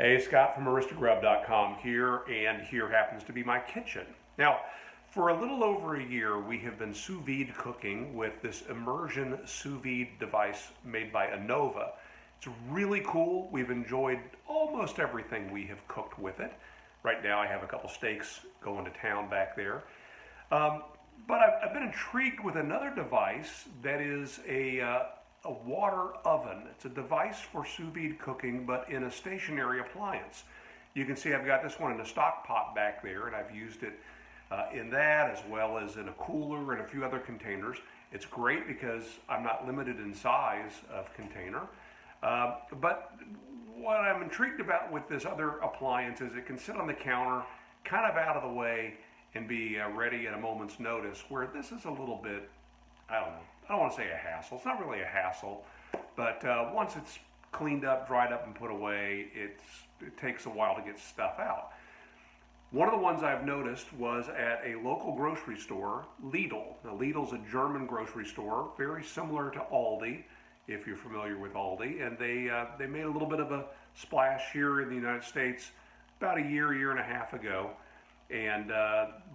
Hey, Scott from Aristogrub.com here, and here happens to be my kitchen. Now, for a little over a year, we have been sous vide cooking with this immersion sous vide device made by Anova. It's really cool. We've enjoyed almost everything we have cooked with it. Right now I have a couple steaks going to town back there. But I've been intrigued with another device that is a water oven. It's a device for sous vide cooking, but in a stationary appliance. You can see I've got this one in a stock pot back there, and I've used it in that as well as in a cooler and a few other containers. It's great because I'm not limited in size of container. But what I'm intrigued about with this other appliance is it can sit on the counter, kind of out of the way, and be ready at a moment's notice, where this is a little bit, I don't want to say a hassle. It's not really a hassle, but once it's cleaned up, dried up, and put away, it takes a while to get stuff out. One of the ones I've noticed was at a local grocery store, Lidl. Now, Lidl's a German grocery store, very similar to Aldi, if you're familiar with Aldi, and they made a little bit of a splash here in the United States about a year and a half ago. And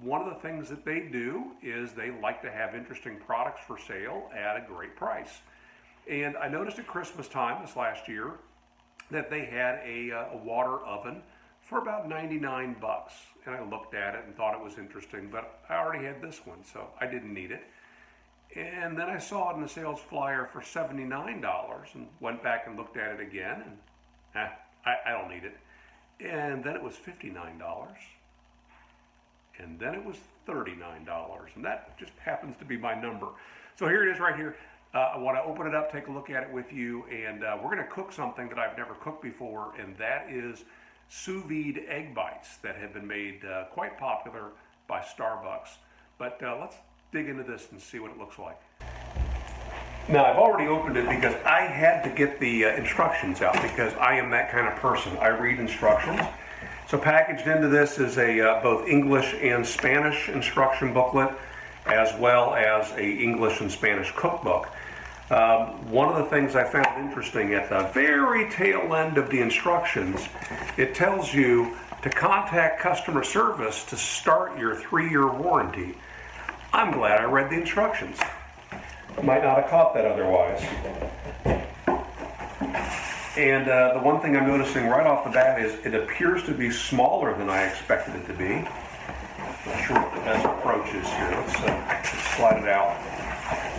one of the things that they do is they like to have interesting products for sale at a great price. And I noticed at Christmas time this last year that they had a water oven for about 99 bucks. And I looked at it and thought it was interesting, but I already had this one, so I didn't need it. And then I saw it in the sales flyer for $79 and went back and looked at it again, and I don't need it. And then it was $59. And then it was $39, and that just happens to be my number. So here it is right here. I want to open it up, take a look at it with you, and we're going to cook something that I've never cooked before, and that is sous vide egg bites that have been made quite popular by Starbucks. But let's dig into this and see what it looks like. Now, I've already opened it because I had to get the instructions out, because I am that kind of person. I read instructions. So packaged into this is a both English and Spanish instruction booklet, as well as a English and Spanish cookbook. One of the things I found interesting at the very tail end of the instructions, it tells you to contact customer service to start your 3-year warranty. I'm glad I read the instructions. Might not have caught that otherwise. And the one thing I'm noticing right off the bat is it appears to be smaller than I expected it to be. Not sure what the best approach is here. Let's slide it out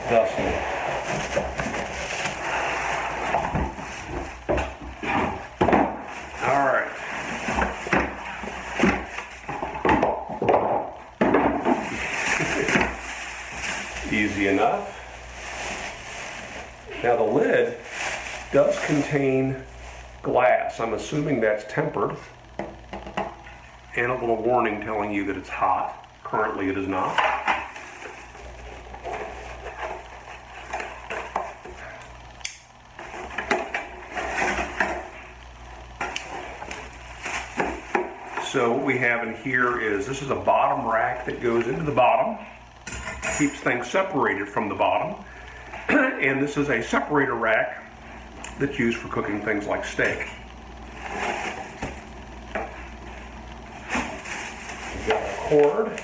thusly. All right. Easy enough. Now the lid does contain glass. I'm assuming that's tempered, and a little warning telling you that it's hot. Currently it is not. So what we have in here is, this is a bottom rack that goes into the bottom, keeps things separated from the bottom, and this is a separator rack that's used for cooking things like steak. We've got a cord.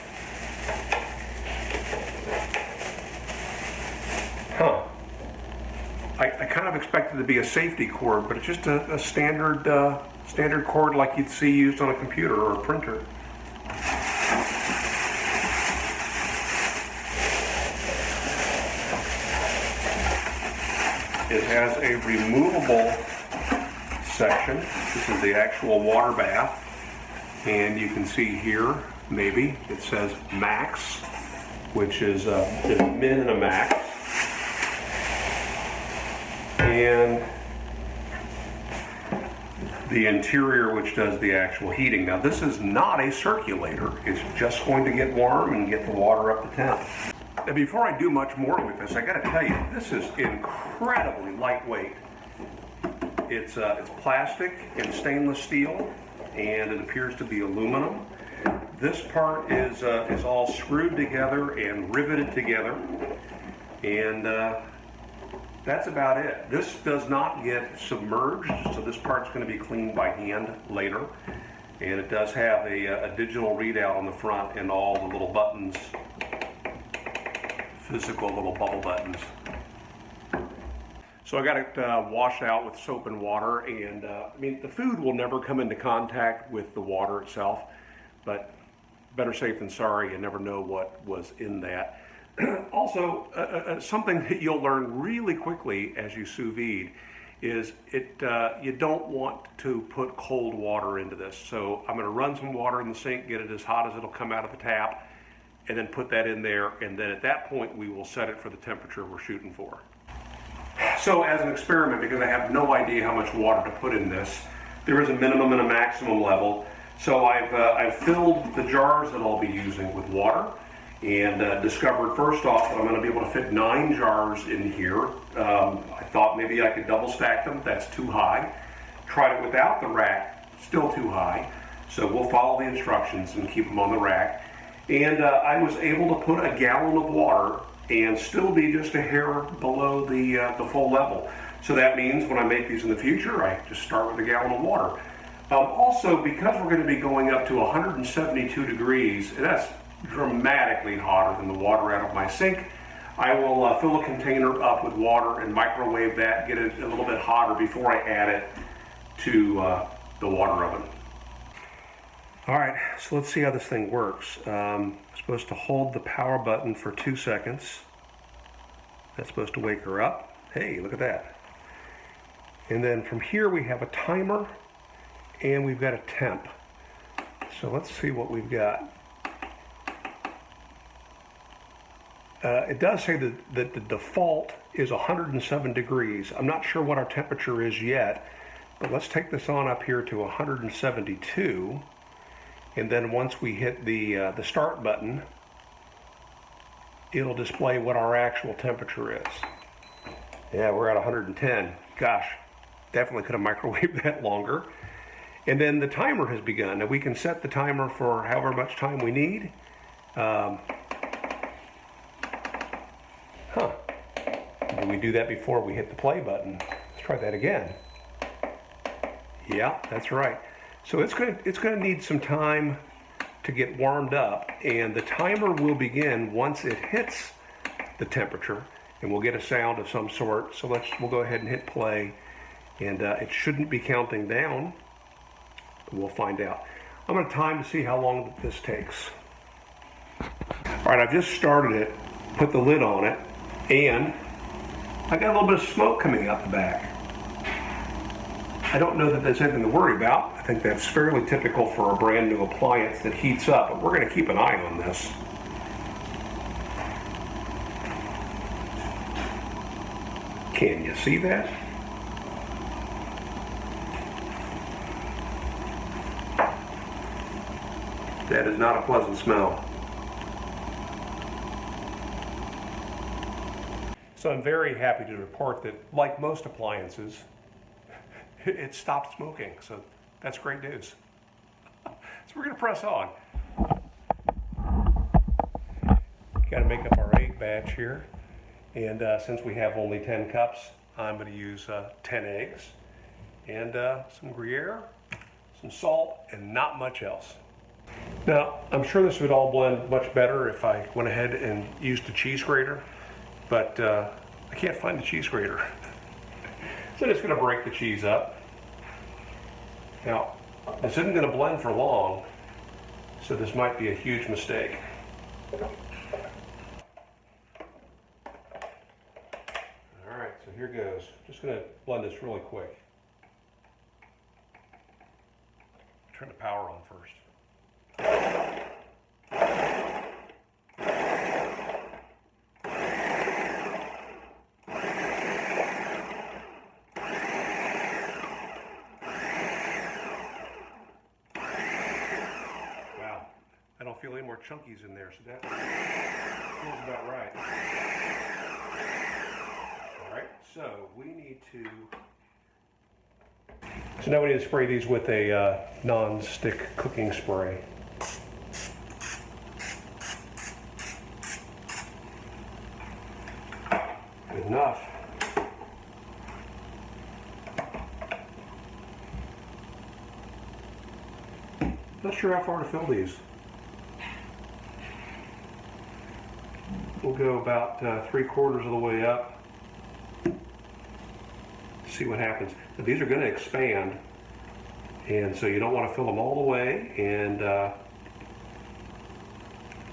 I kind of expected it to be a safety cord, but it's just a standard cord like you'd see used on a computer or a printer. It has a removable section. This is the actual water bath. And you can see here, maybe, it says max, which is a min and a max. And the interior, which does the actual heating. Now, this is not a circulator. It's just going to get warm and get the water up to temp. And before I do much more with this, I got to tell you, this is incredibly lightweight. It's plastic and stainless steel, and it appears to be aluminum. This part is all screwed together and riveted together, and that's about it. This does not get submerged, so this part's going to be cleaned by hand later. And it does have a digital readout on the front and all the little buttons, physical little bubble buttons. So I got it washed out with soap and water, and I mean, the food will never come into contact with the water itself, but better safe than sorry. You never know what was in that. Also, something that you'll learn really quickly as you sous vide is you don't want to put cold water into this. So I'm going to run some water in the sink, get it as hot as it'll come out of the tap, and then put that in there, and then at that point we will set it for the temperature we're shooting for. So as an experiment, because I have no idea how much water to put in this, there is a minimum and a maximum level. So I've filled the jars that I'll be using with water, and discovered first off that I'm going to be able to fit 9 jars in here. I thought maybe I could double stack them. That's too high. Tried it without the rack, still too high. So we'll follow the instructions and keep them on the rack. And I was able to put a gallon of water and still be just a hair below the full level. So that means when I make these in the future, I just start with a gallon of water. Also, because we're going to be going up to 172 degrees, and that's dramatically hotter than the water out of my sink, I will fill a container up with water and microwave that, get it a little bit hotter before I add it to the water oven. All right, so let's see how this thing works. I'm supposed to hold the power button for 2 seconds. That's supposed to wake her up. Hey, look at that. And then from here we have a timer and we've got a temp. So let's see what we've got. It does say that the default is 107 degrees. I'm not sure what our temperature is yet, but let's take this on up here to 172. And then once we hit the start button, it'll display what our actual temperature is. Yeah, we're at 110. Gosh, definitely could have microwaved that longer. And then the timer has begun. Now we can set the timer for however much time we need. Did we do that before we hit the play button? Let's try that again. Yeah, that's right. So it's gonna need some time to get warmed up, and the timer will begin once it hits the temperature, and we'll get a sound of some sort. So we'll go ahead and hit play, and it shouldn't be counting down, but we'll find out. I'm gonna time to see how long this takes. All right, I've just started it, put the lid on it, and I got a little bit of smoke coming out the back. I don't know that there's anything to worry about. I think that's fairly typical for a brand new appliance that heats up, but we're going to keep an eye on this. Can you see that? That is not a pleasant smell. So I'm very happy to report that, like most appliances, it stopped smoking, so that's great news. So we're going to press on. Got to make up our egg batch here, and since we have only 10 cups, I'm going to use 10 eggs and some Gruyere, some salt, and not much else. Now, I'm sure this would all blend much better if I went ahead and used a cheese grater, but I can't find the cheese grater. So I'm just going to break the cheese up. Now, this isn't going to blend for long, so this might be a huge mistake. All right, so here goes. Just going to blend this really quick. Turn the power on first. I don't feel any more chunkies in there, so that feels about right. All right, so we need to. So now we need to spray these with a non-stick cooking spray. Good enough. Not sure how far to fill these. We'll go about 3/4 of the way up. See what happens. Now, these are going to expand, and so you don't want to fill them all the way, and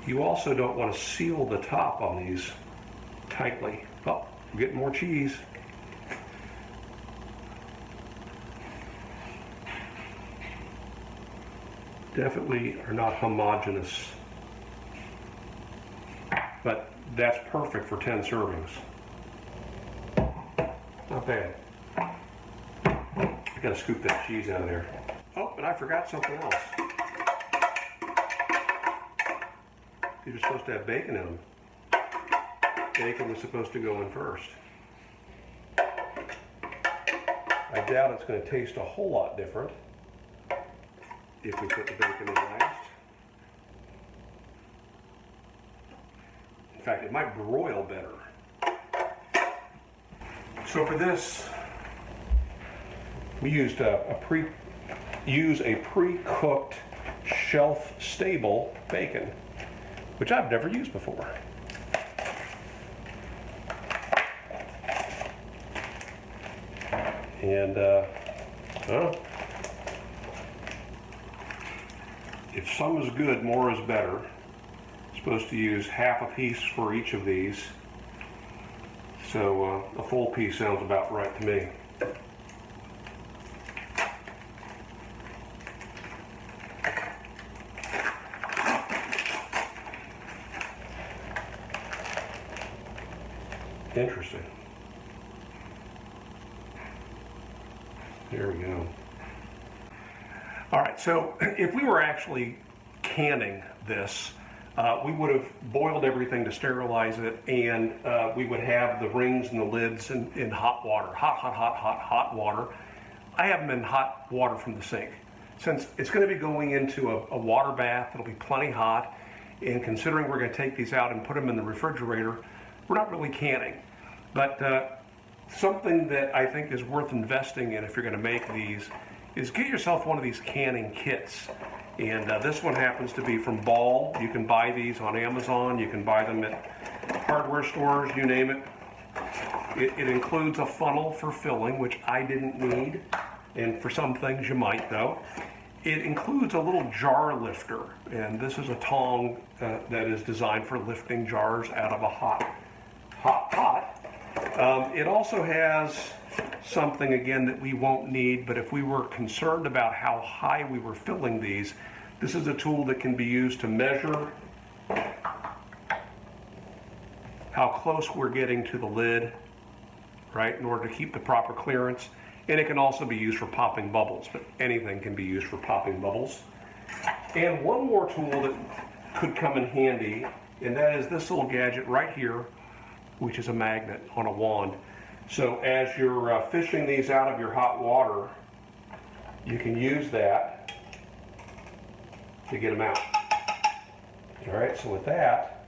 you also don't want to seal the top on these tightly. Oh, we're getting more cheese. Definitely are not homogeneous, but that's perfect for 10 servings. Not bad. I gotta scoop that cheese out of there. Oh, and I forgot something else. These are supposed to have bacon in them. Bacon was supposed to go in first. I doubt it's going to taste a whole lot different if we put the bacon in last. In fact, it might broil better. So for this, we used use a pre-cooked shelf-stable bacon, which I've never used before. And if some is good, more is better. Supposed to use half a piece for each of these. So a full piece sounds about right to me. Interesting. There we go. All right, so if we were actually canning this, we would have boiled everything to sterilize it, and we would have the rings and the lids in hot water, hot water. I have them in hot water from the sink. Since it's going to be going into a water bath, it'll be plenty hot, and considering we're going to take these out and put them in the refrigerator, we're not really canning. But something that I think is worth investing in if you're going to make these is get yourself one of these canning kits. And this one happens to be from Ball. You can buy these on Amazon. You can buy them at hardware stores, you name it. It includes a funnel for filling, which I didn't need. And for some things you might, though. It includes a little jar lifter. And this is a tong that is designed for lifting jars out of a hot pot. It also has something, again, that we won't need, but if we were concerned about how high we were filling these, this is a tool that can be used to measure how close we're getting to the lid, right, in order to keep the proper clearance. And it can also be used for popping bubbles, but anything can be used for popping bubbles. And one more tool that could come in handy, and that is this little gadget right here, which is a magnet on a wand. So as you're fishing these out of your hot water, you can use that to get them out. All right, so with that,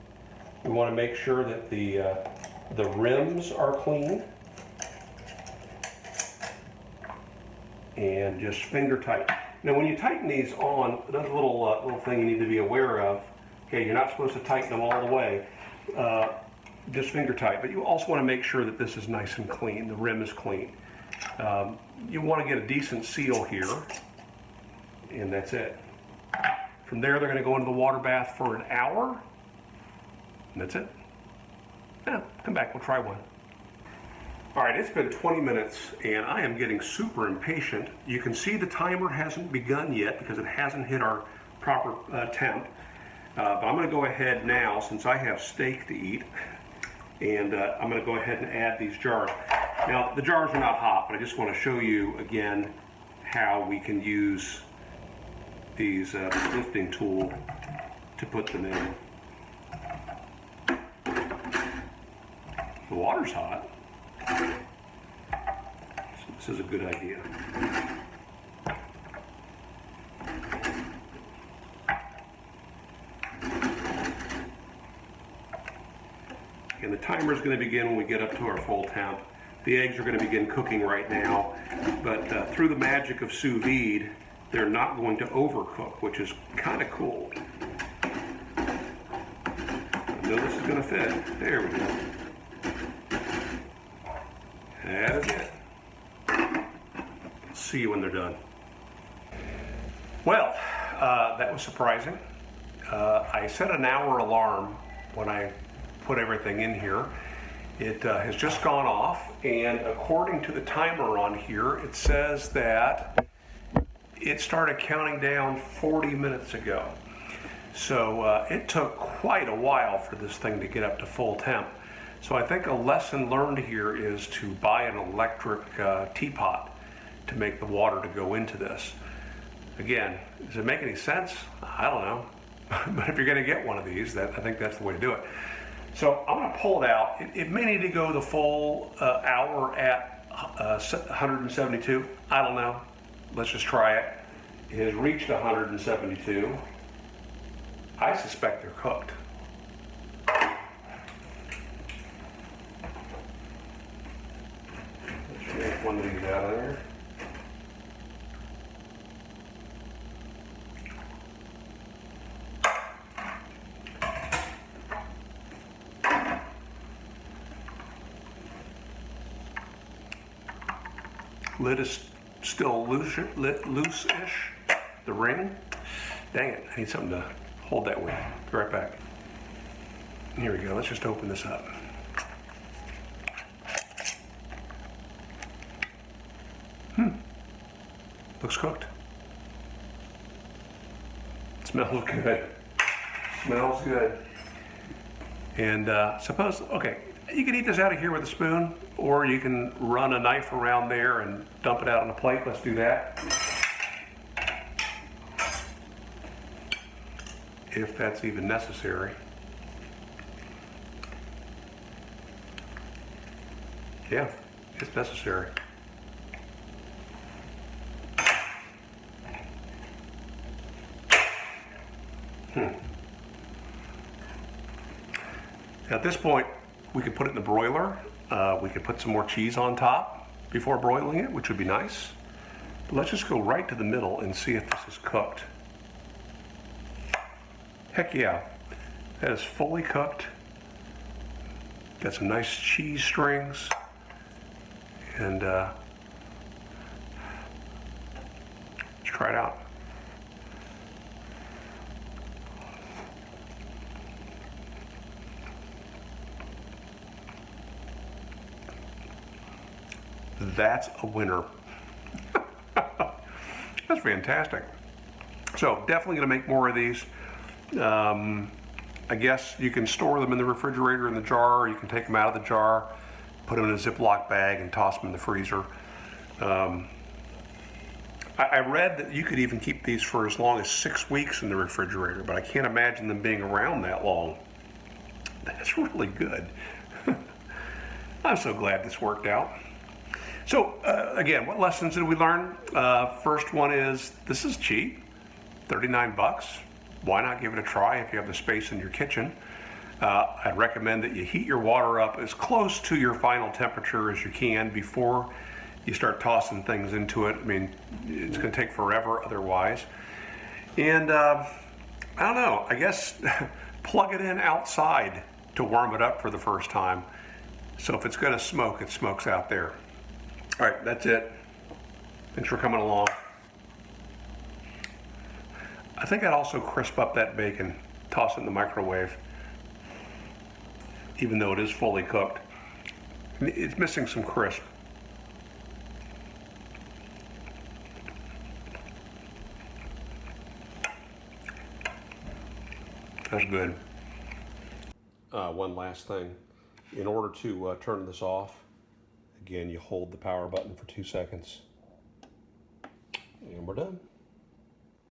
we want to make sure that the rims are clean and just finger tight. Now when you tighten these on, there's a little thing you need to be aware of. Okay, you're not supposed to tighten them all the way. Just finger tight, but you also want to make sure that this is nice and clean, the rim is clean. You want to get a decent seal here, and that's it. From there, they're going to go into the water bath for an hour, and that's it. Yeah, come back, we'll try one. All right, it's been 20 minutes, and I am getting super impatient. You can see the timer hasn't begun yet because it hasn't hit our proper temp. But I'm going to go ahead now, since I have steak to eat, and I'm going to go ahead and add these jars. Now, the jars are not hot, but I just want to show you again how we can use these this lifting tool to put them in. The water's hot, so this is a good idea. And the timer is going to begin when we get up to our full temp. The eggs are going to begin cooking right now, but through the magic of sous vide, they're not going to overcook, which is kind of cool. I know this is going to fit. There we go. That is it. See you when they're done. Well, that was surprising. I set an hour alarm when I put everything in here. It has just gone off, and according to the timer on here, it says that it started counting down 40 minutes ago. So it took quite a while for this thing to get up to full temp. So I think a lesson learned here is to buy an electric teapot to make the water to go into this. Again, does it make any sense? I don't know. But if you're going to get one of these, I think that's the way to do it. So I'm going to pull it out. It may need to go the full hour at 172. I don't know. Let's just try it. It has reached 172. I suspect they're cooked. Let's make one of these out of there. Lid is still loose-ish. The ring. Dang it, I need something to hold that with. Be right back. Here we go, let's just open this up. Looks cooked. Smells good. Smells good. And suppose, okay, you can eat this out of here with a spoon, or you can run a knife around there and dump it out on a plate. Let's do that. If that's even necessary. Yeah, it's necessary. At this point, we could put it in the broiler. We could put some more cheese on top before broiling it, which would be nice. But let's just go right to the middle and see if this is cooked. Heck yeah, that is fully cooked. Got some nice cheese strings. And let's try it out. That's a winner. That's fantastic. So definitely gonna make more of these. I guess you can store them in the refrigerator in the jar, or you can take them out of the jar, put them in a Ziploc bag and toss them in the freezer. I read that you could even keep these for as long as 6 weeks in the refrigerator, but I can't imagine them being around that long. That's really good. I'm so glad this worked out. So again, what lessons did we learn? First one is, this is cheap, 39 bucks. Why not give it a try if you have the space in your kitchen? I'd recommend that you heat your water up as close to your final temperature as you can before you start tossing things into it. I mean, it's going to take forever otherwise. And I don't know, I guess plug it in outside to warm it up for the first time. So if it's going to smoke, it smokes out there. All right, that's it. Thanks for coming along. I think I'd also crisp up that bacon, toss it in the microwave, even though it is fully cooked. It's missing some crisp. That's good. One last thing. In order to turn this off, again, you hold the power button for 2 seconds. And we're done.